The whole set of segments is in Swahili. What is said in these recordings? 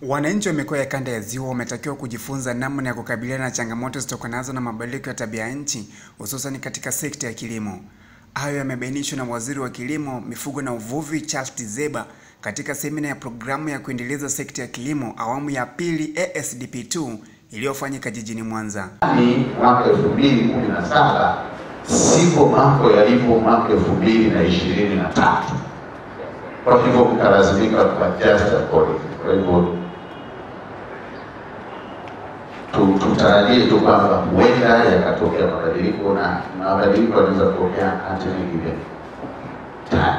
Wananchi wa mikoa ya kanda ya Ziwa wametakiwa kujifunza namna ya kukabiliana na changamoto zitokanazo na mabadiliko ya tabia nchi, hususan katika sekta ya kilimo. Hayo yamebainishwa na Waziri wa Kilimo, Mifugo na Uvuvi Charles Tizeba katika semina ya programu ya kuendeleza sekta ya kilimo awamu ya pili ASDP2 iliyofanyika jijini Mwanza. Mwaka 2017 siko mambo yalipo mwaka 2023. Kwa hivyo mtalazimika kuadjust accordingly. Kwa hivyo tutarajie tu kwamba huenda yakatokea mabadiliko na mabadiliko yanaweza kutokea at any given time.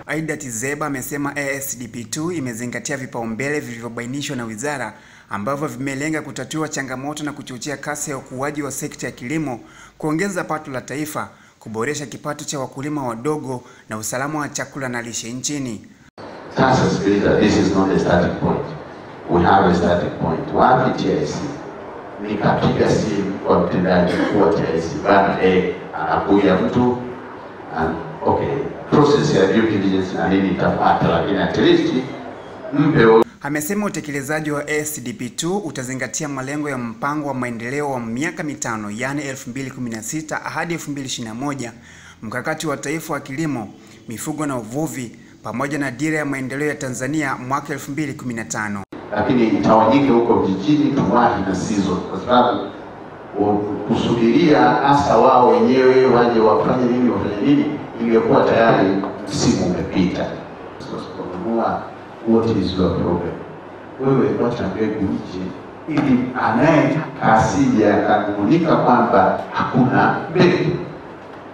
Aidha, Tizeba amesema ASDP2 imezingatia vipaumbele vilivyobainishwa na wizara ambavyo vimelenga kutatua changamoto na kuchochea kasi ya ukuaji wa sekta ya kilimo, kuongeza pato la taifa, kuboresha kipato cha wakulima wadogo na usalama wa chakula na lishe nchini. Sasa sikiliza, this is not a starting point. We have a starting point. Wapi TIC? Nikapiga simu kwa mtendaji mkuu wa TIC, bana anakuja mtu okay, process ya due diligence na nini itafuata, lakini at least mpe. Amesema utekelezaji wa ASDP2 utazingatia malengo ya mpango wa maendeleo wa miaka mitano, yani 2016 hadi 2021, mkakati wa taifa wa kilimo, mifugo na uvuvi, pamoja na dira ya maendeleo ya Tanzania mwaka 2015. Lakini itawanyike huko vijijini tuwahi na season, kwa sababu kusubiria hasa wao wenyewe waje wafanye nini ingekuwa tayari msimu umepita. Kwa what is your problem? Wewe wacha mbegu nje ili anaye asije akanunika kwamba hakuna mbegu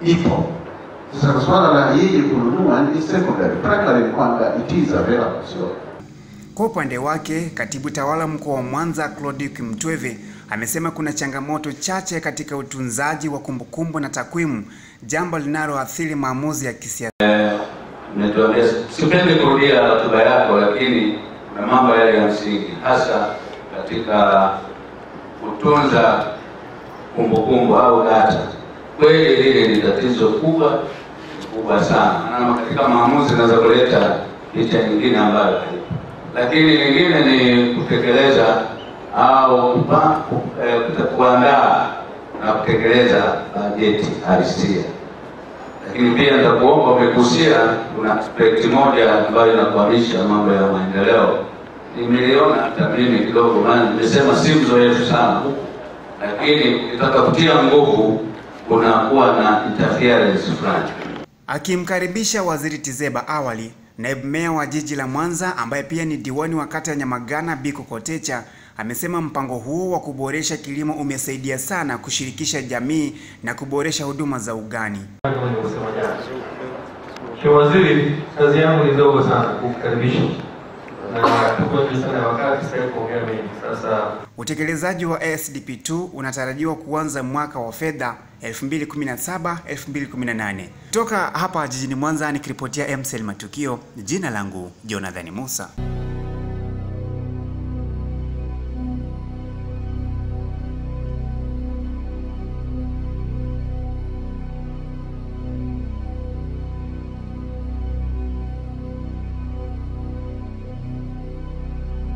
ipo. Sasa swala la yeye kununua ni secondary, primary kwamba it is available. Kwa upande wake, Katibu Tawala Mkoa wa Mwanza Claudius Mtweve amesema kuna changamoto chache katika utunzaji wa kumbukumbu na takwimu, jambo linaloathiri maamuzi ya kisiasa. Sipendi kurudia hotuba yako, lakini kuna mambo yale ya msingi hasa katika kutunza kumbukumbu au data. Kweli hili ni tatizo kubwa sana, na katika maamuzi naweza kuleta picha nyingine ambayo haipo. Lakini lingine ni kutekeleza au kuandaa na kutekeleza bajeti halisia. Lakini pia nitakuomba umekusia kuna aspect moja ambayo inakwamisha mambo ya maendeleo. Nimeliona hata mimi kidogo, maana nimesema si mzoefu sana huko, lakini ukitaka kutia nguvu kunakuwa na interference fulani. Akimkaribisha Waziri Tizeba awali, Naibu Meya wa jiji la Mwanza ambaye pia ni diwani wa kata ya Nyamagana Biko Kotecha amesema mpango huo wa kuboresha kilimo umesaidia sana kushirikisha jamii na kuboresha huduma za ugani. Waziri, kazi yangu ni ndogo sana kukaribisha. Na tuko sana wakati sasa kuongea mengi. Sasa utekelezaji wa ASDP2 unatarajiwa kuanza mwaka wa fedha 2017-2018. Toka hapa jijini Mwanza nikiripotia MCL Matukio, jina langu Jonathan Musa.